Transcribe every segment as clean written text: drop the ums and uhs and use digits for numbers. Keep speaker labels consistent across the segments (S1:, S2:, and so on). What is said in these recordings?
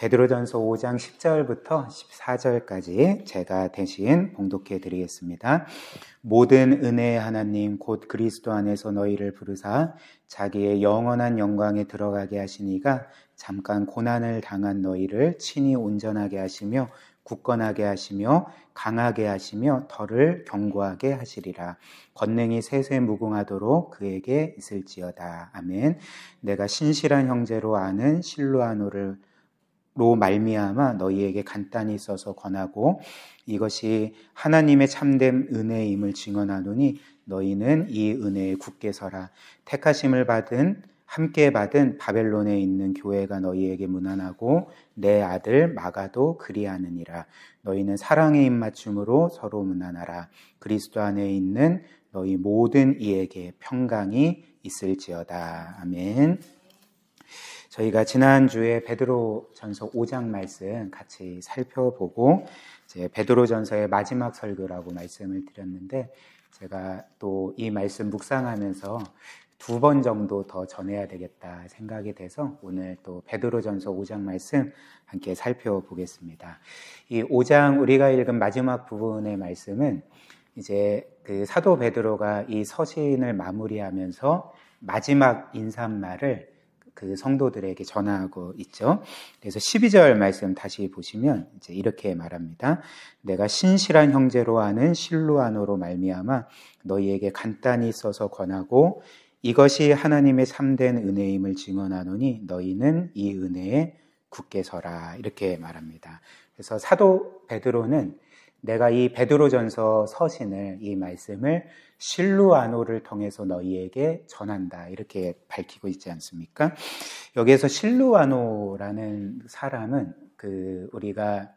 S1: 베드로전서 5장 10절부터 14절까지 제가 대신 봉독해 드리겠습니다. 모든 은혜의 하나님 곧 그리스도 안에서 너희를 부르사 자기의 영원한 영광에 들어가게 하시니가 잠깐 고난을 당한 너희를 친히 온전하게 하시며 굳건하게 하시며 강하게 하시며 덜을 견고하게 하시리라. 권능이 세세 무궁하도록 그에게 있을지어다. 아멘. 내가 신실한 형제로 아는 실루아노로 말미암아 너희에게 간단히 써서 권하고 이것이 하나님의 참된 은혜임을 증언하노니 너희는 이 은혜에 굳게 서라. 택하심을 받은 함께 받은 바벨론에 있는 교회가 너희에게 문안하고 내 아들 마가도 그리하느니라. 너희는 사랑의 입맞춤으로 서로 문안하라. 그리스도 안에 있는 너희 모든 이에게 평강이 있을지어다. 아멘. 저희가 지난주에 베드로전서 5장 말씀 같이 살펴보고 이제 베드로전서의 마지막 설교라고 말씀을 드렸는데 제가 또 이 말씀 묵상하면서 2번 정도 더 전해야 되겠다 생각이 돼서 오늘 또 베드로전서 5장 말씀 함께 살펴보겠습니다. 이 5장 우리가 읽은 마지막 부분의 말씀은 이제 그 사도 베드로가 이 서신을 마무리하면서 마지막 인사말을 그 성도들에게 전하고 있죠. 그래서 12절 말씀 다시 보시면 이제 이렇게 말합니다. 내가 신실한 형제로 아는 실루아노로 말미암아 너희에게 간단히 써서 권하고 이것이 하나님의 참된 은혜임을 증언하노니 너희는 이 은혜에 굳게 서라. 이렇게 말합니다. 그래서 사도 베드로는 내가 이 베드로전서 서신을 이 말씀을 실루아노를 통해서 너희에게 전한다. 이렇게 밝히고 있지 않습니까? 여기에서 실루아노라는 사람은 우리가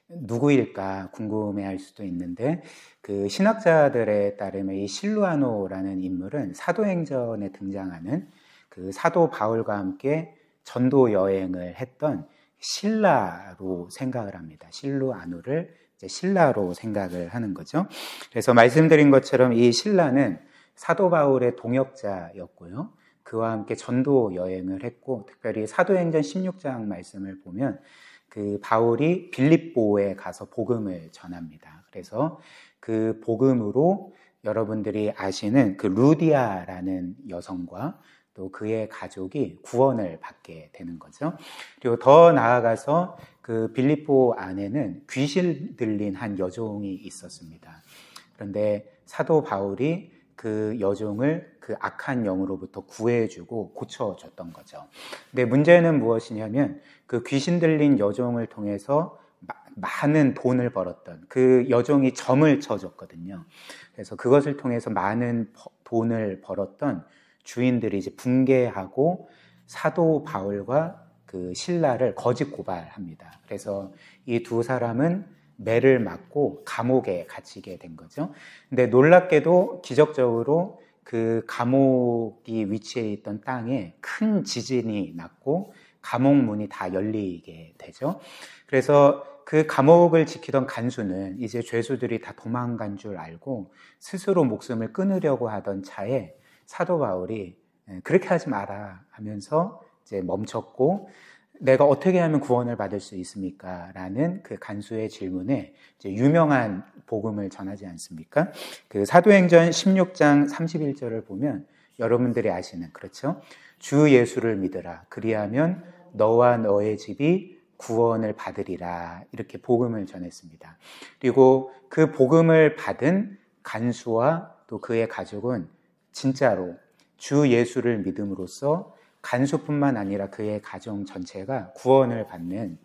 S1: 누구일까 궁금해할 수도 있는데 그 신학자들에 따르면 이 실루아노라는 인물은 사도행전에 등장하는 그 사도 바울과 함께 전도 여행을 했던 실라로 생각을 합니다. 실루아노를 이제 실라로 생각을 하는 거죠. 그래서 말씀드린 것처럼 이 실라는 사도 바울의 동역자였고요. 그와 함께 전도 여행을 했고 특별히 사도행전 16장 말씀을 보면 그 바울이 빌립보에 가서 복음을 전합니다. 그래서 그 복음으로 여러분들이 아시는 그 루디아라는 여성과 또 그의 가족이 구원을 받게 되는 거죠. 그리고 더 나아가서 그 빌립보 안에는 귀신 들린 한 여종이 있었습니다. 그런데 사도 바울이 그 여종을 그 악한 영으로부터 구해주고 고쳐줬던 거죠. 근데 문제는 무엇이냐면 그 귀신 들린 여종을 통해서 많은 돈을 벌었던 그 여종이 점을 쳐줬거든요. 그래서 그것을 통해서 많은 돈을 벌었던 주인들이 이제 붕괴하고 사도 바울과 그 신라를 거짓 고발합니다. 그래서 이 두 사람은 매를 맞고 감옥에 갇히게 된 거죠. 근데 놀랍게도 기적적으로 그 감옥이 위치해 있던 땅에 큰 지진이 났고 감옥 문이 다 열리게 되죠. 그래서 그 감옥을 지키던 간수는 이제 죄수들이 다 도망간 줄 알고 스스로 목숨을 끊으려고 하던 차에 사도 바울이 그렇게 하지 마라 하면서 이제 멈췄고 내가 어떻게 하면 구원을 받을 수 있습니까? 라는 그 간수의 질문에 이제 유명한 복음을 전하지 않습니까? 그 사도행전 16장 31절을 보면 여러분들이 아시는 그렇죠? 주 예수를 믿으라. 그리하면 너와 너의 집이 구원을 받으리라. 이렇게 복음을 전했습니다. 그리고 그 복음을 받은 간수와 또 그의 가족은 진짜로 주 예수를 믿음으로써 간수뿐만 아니라 그의 가정 전체가 구원을 받는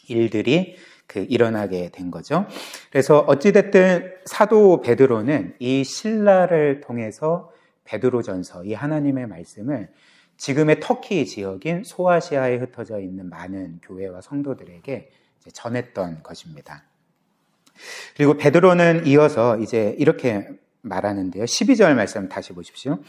S1: 일들이 일어나게 된 거죠. 그래서 어찌됐든 사도 베드로는 이 신라를 통해서 베드로전서, 이 하나님의 말씀을 지금의 터키 지역인 소아시아에 흩어져 있는 많은 교회와 성도들에게 이제 전했던 것입니다. 그리고 베드로는 이어서 이제 이렇게 말하는데요. 12절 말씀 다시 보십시오.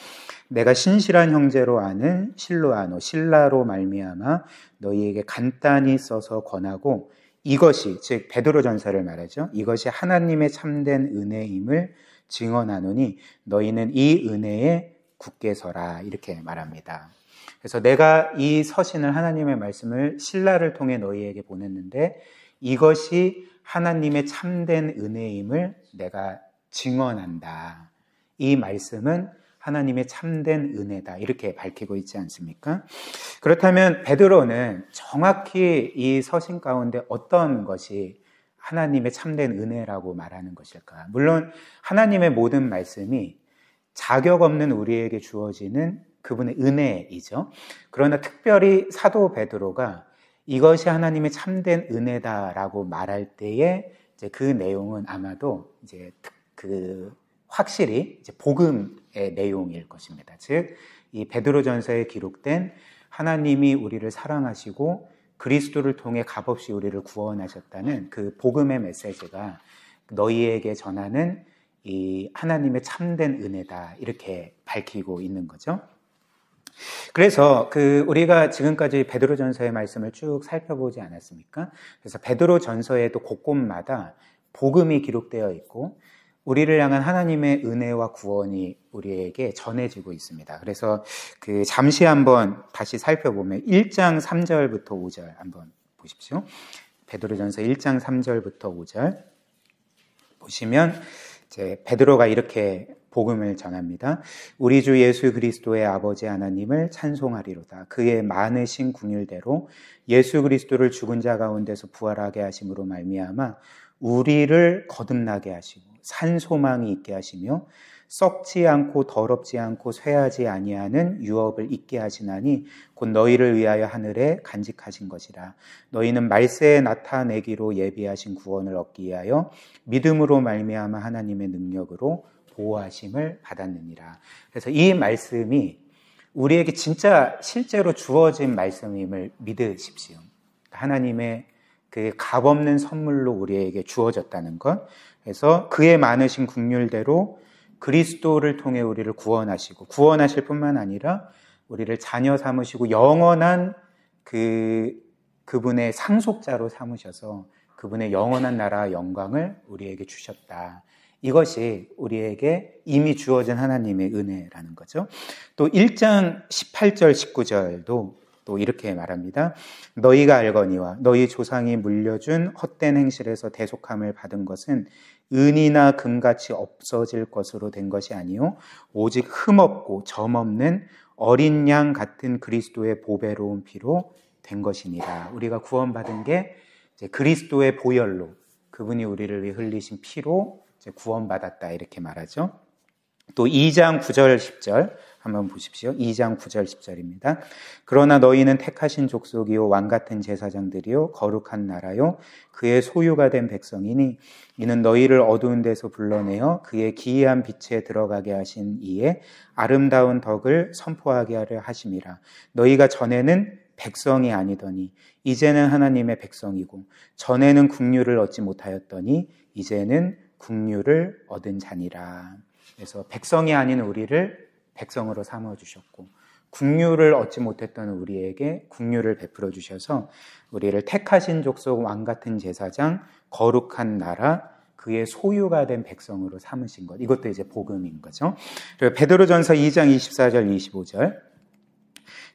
S1: 내가 신실한 형제로 아는 실루아노, 실라로 말미암아 너희에게 간단히 써서 권하고 이것이, 즉 베드로전서를 말하죠. 이것이 하나님의 참된 은혜임을 증언하노니 너희는 이 은혜에 굳게 서라. 이렇게 말합니다. 그래서 내가 이 서신을 하나님의 말씀을 신라를 통해 너희에게 보냈는데 이것이 하나님의 참된 은혜임을 내가 증언한다. 이 말씀은 하나님의 참된 은혜다. 이렇게 밝히고 있지 않습니까? 그렇다면 베드로는 정확히 이 서신 가운데 어떤 것이 하나님의 참된 은혜라고 말하는 것일까? 물론 하나님의 모든 말씀이 자격 없는 우리에게 주어지는 그분의 은혜이죠. 그러나 특별히 사도 베드로가 이것이 하나님의 참된 은혜다라고 말할 때에 이제 그 내용은 아마도 이제 확실히 이제 복음의 내용일 것입니다. 즉, 이 베드로전서에 기록된 하나님이 우리를 사랑하시고 그리스도를 통해 값없이 우리를 구원하셨다는 그 복음의 메시지가 너희에게 전하는 이 하나님의 참된 은혜다 이렇게 밝히고 있는 거죠. 그래서 우리가 지금까지 베드로전서의 말씀을 쭉 살펴보지 않았습니까? 그래서 베드로전서에도 곳곳마다 복음이 기록되어 있고 우리를 향한 하나님의 은혜와 구원이 우리에게 전해지고 있습니다. 그래서 잠시 한번 다시 살펴보면 1장 3절부터 5절 한번 보십시오. 베드로전서 1장 3절부터 5절 보시면 이제 베드로가 이렇게 복음을 전합니다. 우리 주 예수 그리스도의 아버지 하나님을 찬송하리로다. 그의 많으신 긍휼대로 예수 그리스도를 죽은 자 가운데서 부활하게 하심으로 말미암아 우리를 거듭나게 하시고 산 소망이 있게 하시며 썩지 않고 더럽지 않고 쇠하지 아니하는 유업을 있게 하시나니 곧 너희를 위하여 하늘에 간직하신 것이라. 너희는 말세에 나타내기로 예비하신 구원을 얻기 위하여 믿음으로 말미암아 하나님의 능력으로 보호하심을 받았느니라. 그래서 이 말씀이 우리에게 진짜 실제로 주어진 말씀임을 믿으십시오. 하나님의 그 값없는 선물로 우리에게 주어졌다는 것. 그래서 그의 많으신 긍휼대로 그리스도를 통해 우리를 구원하실 뿐만 아니라 우리를 자녀 삼으시고 영원한 그분의 상속자로 삼으셔서 그분의 영원한 나라 영광을 우리에게 주셨다. 이것이 우리에게 이미 주어진 하나님의 은혜라는 거죠. 또 1장 18절 19절도 또 이렇게 말합니다. 너희가 알거니와 너희 조상이 물려준 헛된 행실에서 대속함을 받은 것은 은이나 금같이 없어질 것으로 된 것이 아니요 오직 흠없고 점없는 어린 양 같은 그리스도의 보배로운 피로 된 것이니라. 우리가 구원받은 게 이제 그리스도의 보혈로 그분이 우리를 위해 흘리신 피로 이제 구원받았다 이렇게 말하죠. 또 2장 9절 10절 한번 보십시오. 2장 9절 10절입니다. 그러나 너희는 택하신 족속이요 왕같은 제사장들이요 거룩한 나라요 그의 소유가 된 백성이니 이는 너희를 어두운 데서 불러내어 그의 기이한 빛에 들어가게 하신 이의 아름다운 덕을 선포하게 하려 하심이라. 너희가 전에는 백성이 아니더니 이제는 하나님의 백성이고 전에는 긍휼을 얻지 못하였더니 이제는 긍휼을 얻은 자니라. 그래서 백성이 아닌 우리를 백성으로 삼아주셨고 긍휼을 얻지 못했던 우리에게 긍휼을 베풀어 주셔서 우리를 택하신 족속 왕같은 제사장 거룩한 나라 그의 소유가 된 백성으로 삼으신 것. 이것도 이제 복음인 거죠. 그리고 베드로전서 2장 24절 25절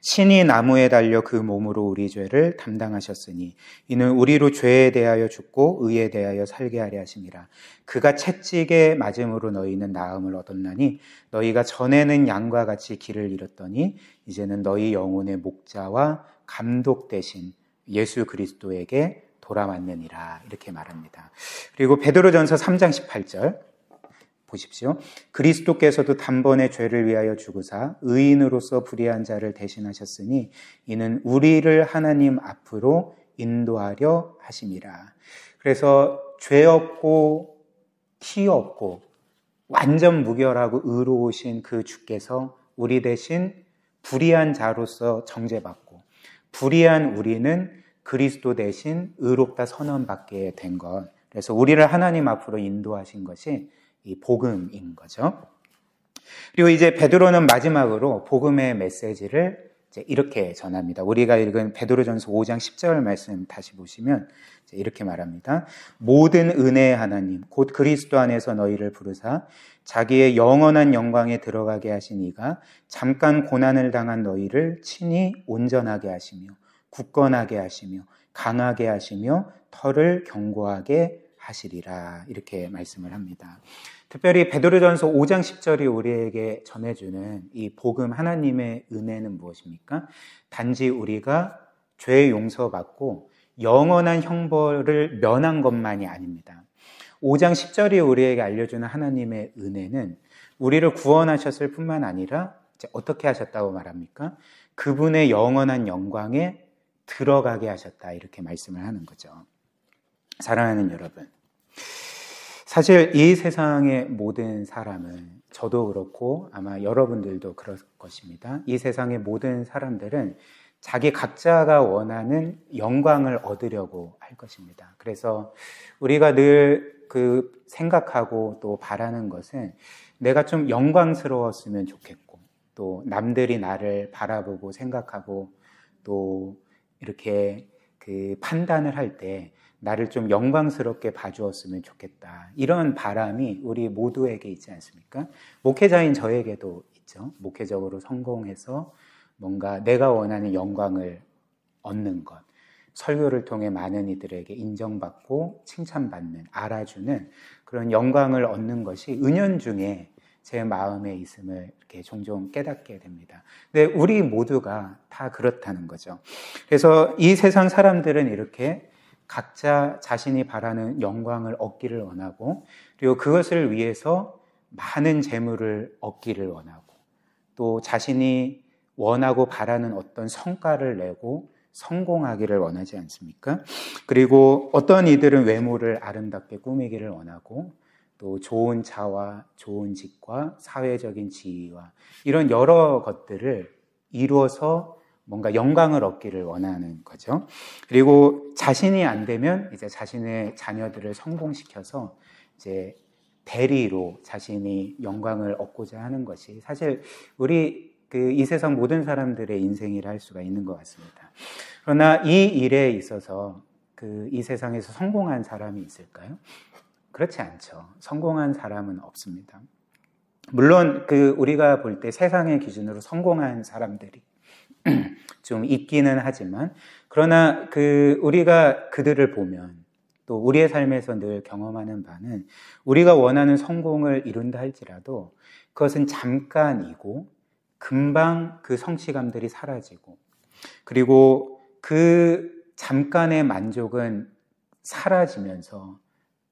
S1: 친히 나무에 달려 그 몸으로 우리 죄를 담당하셨으니 이는 우리로 죄에 대하여 죽고 의에 대하여 살게 하려 하심이라. 그가 채찍에 맞음으로 너희는 나음을 얻었나니 너희가 전에는 양과 같이 길을 잃었더니 이제는 너희 영혼의 목자와 감독 되신 예수 그리스도에게 돌아왔느니라. 이렇게 말합니다. 그리고 베드로전서 3장 18절 보십시오. 그리스도께서도 단번에 죄를 위하여 죽으사 의인으로서 불의한 자를 대신하셨으니 이는 우리를 하나님 앞으로 인도하려 하심이라. 그래서 죄 없고 티 없고 완전 무결하고 의로우신 그 주께서 우리 대신 불의한 자로서 정죄받고 불의한 우리는 그리스도 대신 의롭다 선언받게 된 것. 그래서 우리를 하나님 앞으로 인도하신 것이 이 복음인 거죠. 그리고 이제 베드로는 마지막으로 복음의 메시지를 이제 이렇게 전합니다. 우리가 읽은 베드로전서 5장 10절 말씀 다시 보시면 이제 이렇게 말합니다. 모든 은혜의 하나님 곧 그리스도 안에서 너희를 부르사 자기의 영원한 영광에 들어가게 하신 이가 잠깐 고난을 당한 너희를 친히 온전하게 하시며 굳건하게 하시며 강하게 하시며 터를 견고하게 하시리라. 이렇게 말씀을 합니다. 특별히 베드로전서 5장 10절이 우리에게 전해주는 이 복음 하나님의 은혜는 무엇입니까? 단지 우리가 죄 용서받고 영원한 형벌을 면한 것만이 아닙니다. 5장 10절이 우리에게 알려주는 하나님의 은혜는 우리를 구원하셨을 뿐만 아니라 이제 어떻게 하셨다고 말합니까? 그분의 영원한 영광에 들어가게 하셨다. 이렇게 말씀을 하는 거죠. 사랑하는 여러분, 사실 이 세상의 모든 사람은 저도 그렇고 아마 여러분들도 그럴 것입니다. 이 세상의 모든 사람들은 자기 각자가 원하는 영광을 얻으려고 할 것입니다. 그래서 우리가 늘 생각하고 또 바라는 것은 내가 좀 영광스러웠으면 좋겠고 또 남들이 나를 바라보고 생각하고 또 이렇게 판단을 할 때 나를 좀 영광스럽게 봐주었으면 좋겠다. 이런 바람이 우리 모두에게 있지 않습니까? 목회자인 저에게도 있죠. 목회적으로 성공해서 뭔가 내가 원하는 영광을 얻는 것, 설교를 통해 많은 이들에게 인정받고 칭찬받는, 알아주는 그런 영광을 얻는 것이 은연중에 제 마음에 있음을 이렇게 종종 깨닫게 됩니다. 근데 우리 모두가 다 그렇다는 거죠. 그래서 이 세상 사람들은 이렇게 각자 자신이 바라는 영광을 얻기를 원하고 그리고 그것을 위해서 많은 재물을 얻기를 원하고 또 자신이 원하고 바라는 어떤 성과를 내고 성공하기를 원하지 않습니까? 그리고 어떤 이들은 외모를 아름답게 꾸미기를 원하고 또 좋은 차와 좋은 집과 사회적인 지위와 이런 여러 것들을 이루어서 뭔가 영광을 얻기를 원하는 거죠. 그리고 자신이 안 되면 이제 자신의 자녀들을 성공시켜서 이제 대리로 자신이 영광을 얻고자 하는 것이 사실 우리 이 세상 모든 사람들의 인생이라 할 수가 있는 것 같습니다. 그러나 이 일에 있어서 이 세상에서 성공한 사람이 있을까요? 그렇지 않죠. 성공한 사람은 없습니다. 물론 우리가 볼 때 세상의 기준으로 성공한 사람들이 좀 있기는 하지만 그러나 우리가 그들을 보면 또 우리의 삶에서 늘 경험하는 바는 우리가 원하는 성공을 이룬다 할지라도 그것은 잠깐이고 금방 그 성취감들이 사라지고 그리고 그 잠깐의 만족은 사라지면서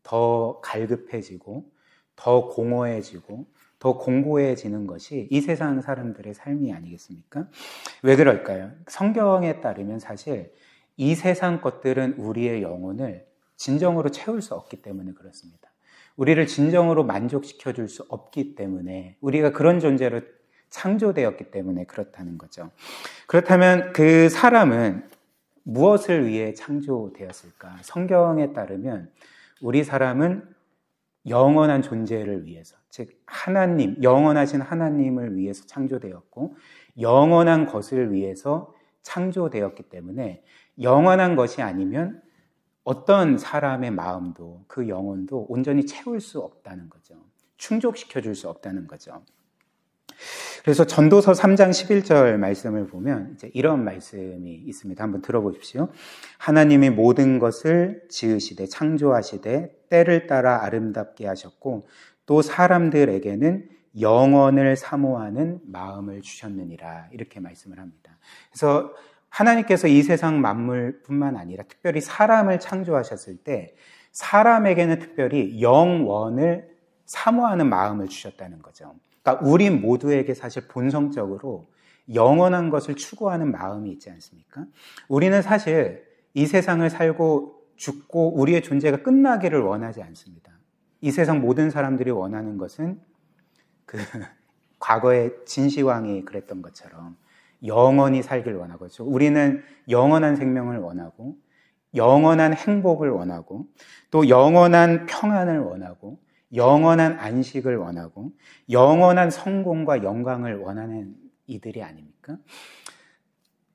S1: 더 갈급해지고 더 공허해지고 더 공고해지는 것이 이 세상 사람들의 삶이 아니겠습니까? 왜 그럴까요? 성경에 따르면 사실 이 세상 것들은 우리의 영혼을 진정으로 채울 수 없기 때문에 그렇습니다. 우리를 진정으로 만족시켜 줄 수 없기 때문에 우리가 그런 존재로 창조되었기 때문에 그렇다는 거죠. 그렇다면 그 사람은 무엇을 위해 창조되었을까? 성경에 따르면 우리 사람은 영원한 존재를 위해서, 즉 하나님, 영원하신 하나님을 위해서 창조되었고 영원한 것을 위해서 창조되었기 때문에 영원한 것이 아니면 어떤 사람의 마음도 그 영혼도 온전히 채울 수 없다는 거죠. 충족시켜 줄 수 없다는 거죠. 그래서 전도서 3장 11절 말씀을 보면 이제 이런 말씀이 있습니다. 한번 들어보십시오. 하나님이 모든 것을 지으시되 창조하시되 때를 따라 아름답게 하셨고 또 사람들에게는 영원을 사모하는 마음을 주셨느니라. 이렇게 말씀을 합니다. 그래서 하나님께서 이 세상 만물뿐만 아니라 특별히 사람을 창조하셨을 때 사람에게는 특별히 영원을 사모하는 마음을 주셨다는 거죠. 그러니까 우리 모두에게 사실 본성적으로 영원한 것을 추구하는 마음이 있지 않습니까? 우리는 사실 이 세상을 살고 죽고 우리의 존재가 끝나기를 원하지 않습니다. 이 세상 모든 사람들이 원하는 것은 과거의 진시황이 그랬던 것처럼 영원히 살길 원하고, 우리는 영원한 생명을 원하고 영원한 행복을 원하고 또 영원한 평안을 원하고 영원한 안식을 원하고 영원한 성공과 영광을 원하는 이들이 아닙니까?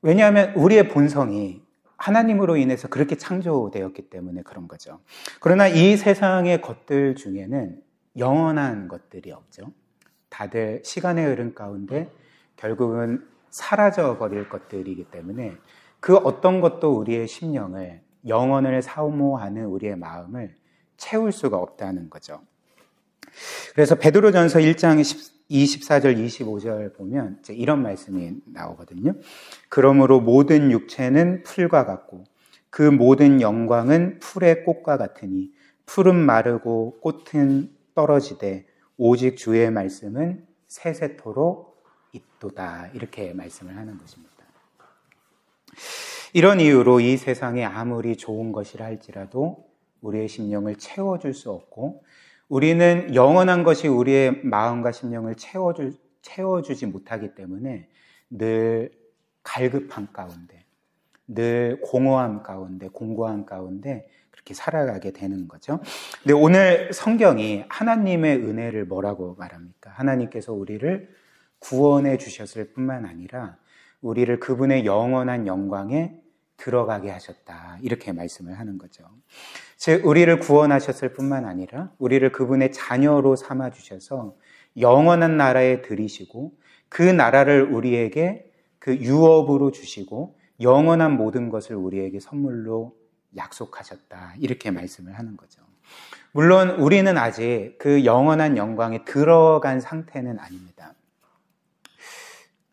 S1: 왜냐하면 우리의 본성이 하나님으로 인해서 그렇게 창조되었기 때문에 그런 거죠. 그러나 이 세상의 것들 중에는 영원한 것들이 없죠. 다들 시간의 흐름 가운데 결국은 사라져 버릴 것들이기 때문에 그 어떤 것도 우리의 심령을, 영혼을 사모하는 우리의 마음을 채울 수가 없다는 거죠. 그래서 베드로전서 1장 24절 25절 보면 이제 이런 말씀이 나오거든요. 그러므로 모든 육체는 풀과 같고 그 모든 영광은 풀의 꽃과 같으니 풀은 마르고 꽃은 떨어지되 오직 주의 말씀은 세세토록 있도다. 이렇게 말씀을 하는 것입니다. 이런 이유로 이 세상에 아무리 좋은 것이라 할지라도 우리의 심령을 채워줄 수 없고, 우리는 영원한 것이 우리의 마음과 심령을 채워주지 못하기 때문에 늘 갈급함 가운데, 늘 공허함 가운데, 공고함 가운데 그렇게 살아가게 되는 거죠. 근데 오늘 성경이 하나님의 은혜를 뭐라고 말합니까? 하나님께서 우리를 구원해 주셨을 뿐만 아니라 우리를 그분의 영원한 영광에 들어가게 하셨다. 이렇게 말씀을 하는 거죠. 즉, 우리를 구원하셨을 뿐만 아니라 우리를 그분의 자녀로 삼아주셔서 영원한 나라에 들이시고 그 나라를 우리에게 그 유업으로 주시고 영원한 모든 것을 우리에게 선물로 약속하셨다. 이렇게 말씀을 하는 거죠. 물론 우리는 아직 그 영원한 영광에 들어간 상태는 아닙니다.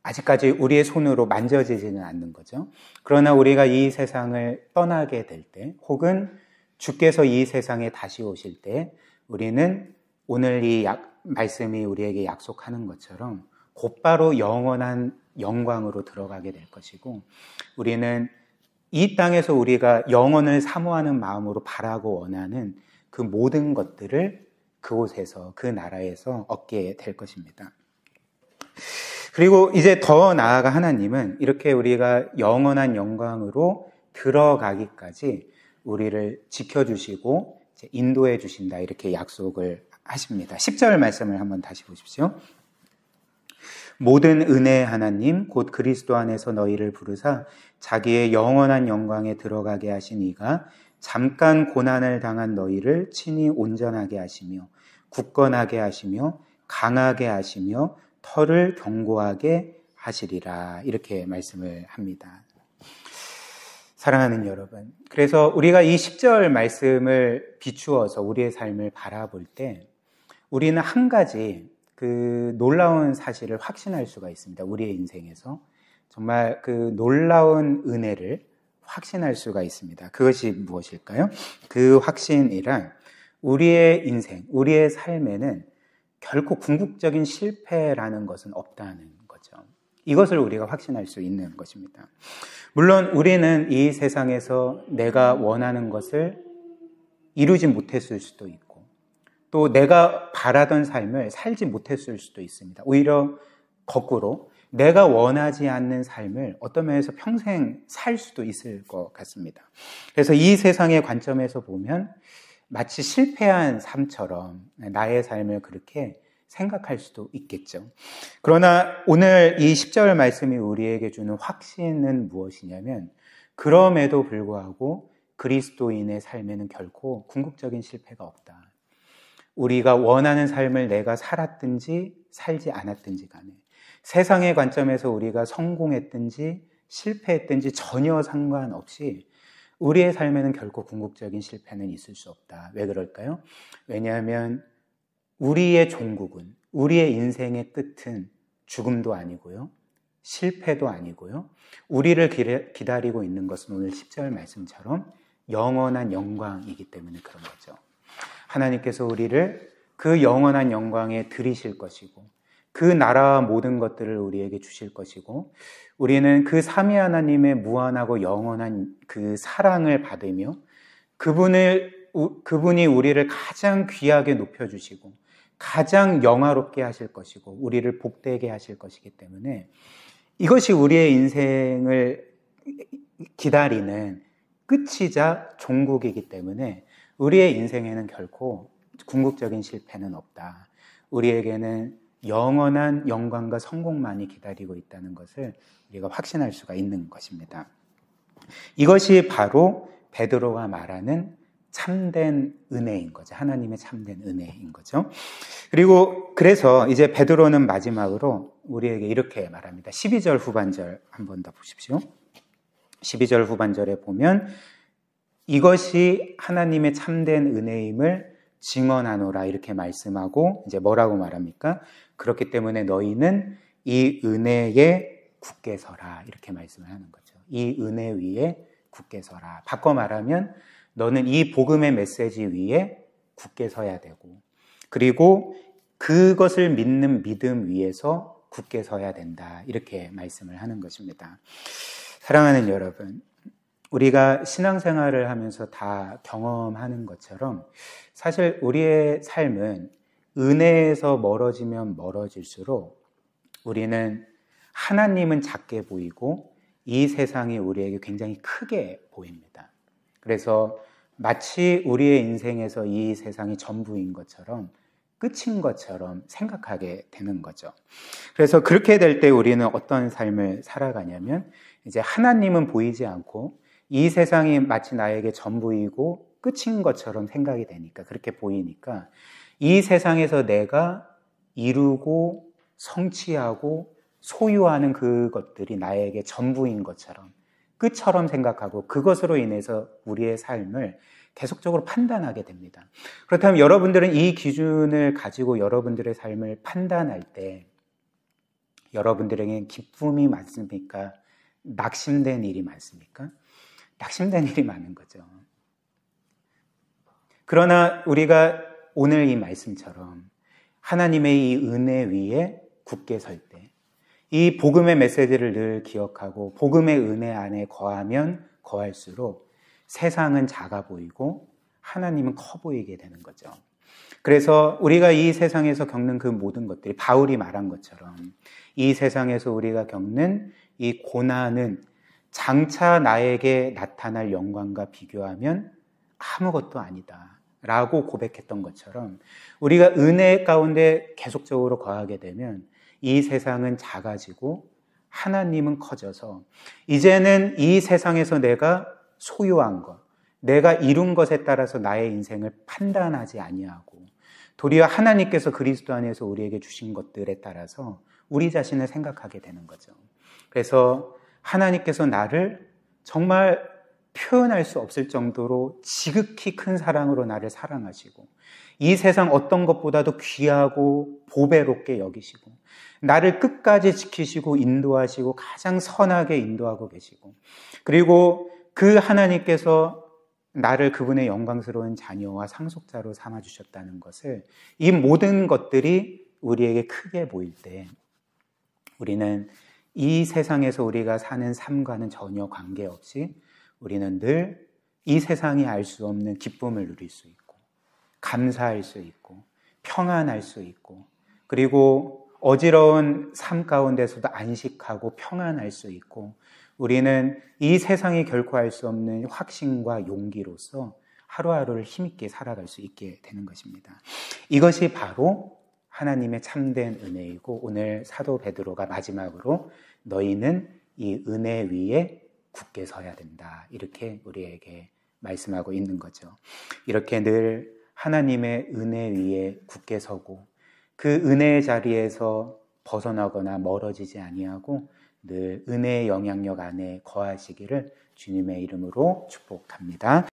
S1: 아직까지 우리의 손으로 만져지지는 않는 거죠. 그러나 우리가 이 세상을 떠나게 될 때, 혹은 주께서 이 세상에 다시 오실 때, 우리는 오늘 이 말씀이 우리에게 약속하는 것처럼 곧바로 영원한 영광으로 들어가게 될 것이고, 우리는 이 땅에서 우리가 영원을 사모하는 마음으로 바라고 원하는 그 모든 것들을 그곳에서, 그 나라에서 얻게 될 것입니다. 그리고 이제 더 나아가 하나님은 이렇게 우리가 영원한 영광으로 들어가기까지 우리를 지켜주시고 인도해 주신다. 이렇게 약속을 하십니다. 10절 말씀을 한번 다시 보십시오. 모든 은혜의 하나님 곧 그리스도 안에서 너희를 부르사 자기의 영원한 영광에 들어가게 하신 이가 잠깐 고난을 당한 너희를 친히 온전하게 하시며 굳건하게 하시며 강하게 하시며 터를 견고하게 하시리라. 이렇게 말씀을 합니다. 사랑하는 여러분, 그래서 우리가 이 10절 말씀을 비추어서 우리의 삶을 바라볼 때 우리는 한 가지 그 놀라운 사실을 확신할 수가 있습니다. 우리의 인생에서 정말 그 놀라운 은혜를 확신할 수가 있습니다. 그것이 무엇일까요? 그 확신이란 우리의 인생, 우리의 삶에는 결코 궁극적인 실패라는 것은 없다는 거죠. 이것을 우리가 확신할 수 있는 것입니다. 물론 우리는 이 세상에서 내가 원하는 것을 이루지 못했을 수도 있고, 또 내가 바라던 삶을 살지 못했을 수도 있습니다. 오히려 거꾸로 내가 원하지 않는 삶을 어떤 면에서 평생 살 수도 있을 것 같습니다. 그래서 이 세상의 관점에서 보면 마치 실패한 삶처럼 나의 삶을 그렇게 생각할 수도 있겠죠. 그러나 오늘 이 10절 말씀이 우리에게 주는 확신은 무엇이냐면, 그럼에도 불구하고 그리스도인의 삶에는 결코 궁극적인 실패가 없다. 우리가 원하는 삶을 내가 살았든지 살지 않았든지 간에, 세상의 관점에서 우리가 성공했든지 실패했든지 전혀 상관없이 우리의 삶에는 결코 궁극적인 실패는 있을 수 없다. 왜 그럴까요? 왜냐하면 우리의 종국은, 우리의 인생의 끝은 죽음도 아니고요, 실패도 아니고요, 우리를 기다리고 있는 것은 오늘 10절 말씀처럼 영원한 영광이기 때문에 그런 거죠. 하나님께서 우리를 그 영원한 영광에 들이실 것이고, 그 나라와 모든 것들을 우리에게 주실 것이고, 우리는 그 삼위 하나님의 무한하고 영원한 그 사랑을 받으며 그분이 우리를 가장 귀하게 높여주시고 가장 영화롭게 하실 것이고 우리를 복되게 하실 것이기 때문에, 이것이 우리의 인생을 기다리는 끝이자 종국이기 때문에 우리의 인생에는 결코 궁극적인 실패는 없다. 우리에게는 영원한 영광과 성공만이 기다리고 있다는 것을 우리가 확신할 수가 있는 것입니다. 이것이 바로 베드로가 말하는 참된 은혜인 거죠. 하나님의 참된 은혜인 거죠. 그리고 그래서 이제 베드로는 마지막으로 우리에게 이렇게 말합니다. 12절 후반절 한번 더 보십시오. 12절 후반절에 보면 이것이 하나님의 참된 은혜임을 증언하노라 이렇게 말씀하고 이제 뭐라고 말합니까? 그렇기 때문에 너희는 이 은혜에 굳게 서라 이렇게 말씀을 하는 거죠. 이 은혜 위에 굳게 서라. 바꿔 말하면 너는 이 복음의 메시지 위에 굳게 서야 되고 그리고 그것을 믿는 믿음 위에서 굳게 서야 된다 이렇게 말씀을 하는 것입니다. 사랑하는 여러분, 우리가 신앙생활을 하면서 다 경험하는 것처럼 사실 우리의 삶은 은혜에서 멀어지면 멀어질수록 우리는 하나님은 작게 보이고 이 세상이 우리에게 굉장히 크게 보입니다. 그래서 마치 우리의 인생에서 이 세상이 전부인 것처럼 끝인 것처럼 생각하게 되는 거죠. 그래서 그렇게 될 때 우리는 어떤 삶을 살아가냐면 이제 하나님은 보이지 않고 이 세상이 마치 나에게 전부이고 끝인 것처럼 생각이 되니까 그렇게 보이니까 이 세상에서 내가 이루고 성취하고 소유하는 그것들이 나에게 전부인 것처럼 끝처럼 생각하고 그것으로 인해서 우리의 삶을 계속적으로 판단하게 됩니다. 그렇다면 여러분들은 이 기준을 가지고 여러분들의 삶을 판단할 때 여러분들에게 기쁨이 많습니까? 낙심된 일이 많습니까? 낙심된 일이 많은 거죠. 그러나 우리가 오늘 이 말씀처럼 하나님의 이 은혜 위에 굳게 설 때, 이 복음의 메시지를 늘 기억하고 복음의 은혜 안에 거하면 거할수록 세상은 작아 보이고 하나님은 커 보이게 되는 거죠. 그래서 우리가 이 세상에서 겪는 그 모든 것들이 바울이 말한 것처럼 이 세상에서 우리가 겪는 이 고난은 장차 나에게 나타날 영광과 비교하면 아무것도 아니다 라고 고백했던 것처럼 우리가 은혜 가운데 계속적으로 거하게 되면 이 세상은 작아지고 하나님은 커져서 이제는 이 세상에서 내가 소유한 것, 내가 이룬 것에 따라서 나의 인생을 판단하지 아니하고 도리어 하나님께서 그리스도 안에서 우리에게 주신 것들에 따라서 우리 자신을 생각하게 되는 거죠. 그래서 하나님께서 나를 정말 표현할 수 없을 정도로 지극히 큰 사랑으로 나를 사랑하시고 이 세상 어떤 것보다도 귀하고 보배롭게 여기시고 나를 끝까지 지키시고 인도하시고 가장 선하게 인도하고 계시고 그리고 그 하나님께서 나를 그분의 영광스러운 자녀와 상속자로 삼아주셨다는 것을 이 모든 것들이 우리에게 크게 보일 때 우리는 이 세상에서 우리가 사는 삶과는 전혀 관계없이 우리는 늘 이 세상이 알 수 없는 기쁨을 누릴 수 있고 감사할 수 있고 평안할 수 있고 그리고 어지러운 삶 가운데서도 안식하고 평안할 수 있고 우리는 이 세상이 결코 알 수 없는 확신과 용기로서 하루하루를 힘있게 살아갈 수 있게 되는 것입니다. 이것이 바로 하나님의 참된 은혜이고 오늘 사도 베드로가 마지막으로 너희는 이 은혜 위에 굳게 서야 된다 이렇게 우리에게 말씀하고 있는 거죠. 이렇게 늘 하나님의 은혜 위에 굳게 서고 그 은혜의 자리에서 벗어나거나 멀어지지 아니하고 늘 은혜의 영향력 안에 거하시기를 주님의 이름으로 축복합니다.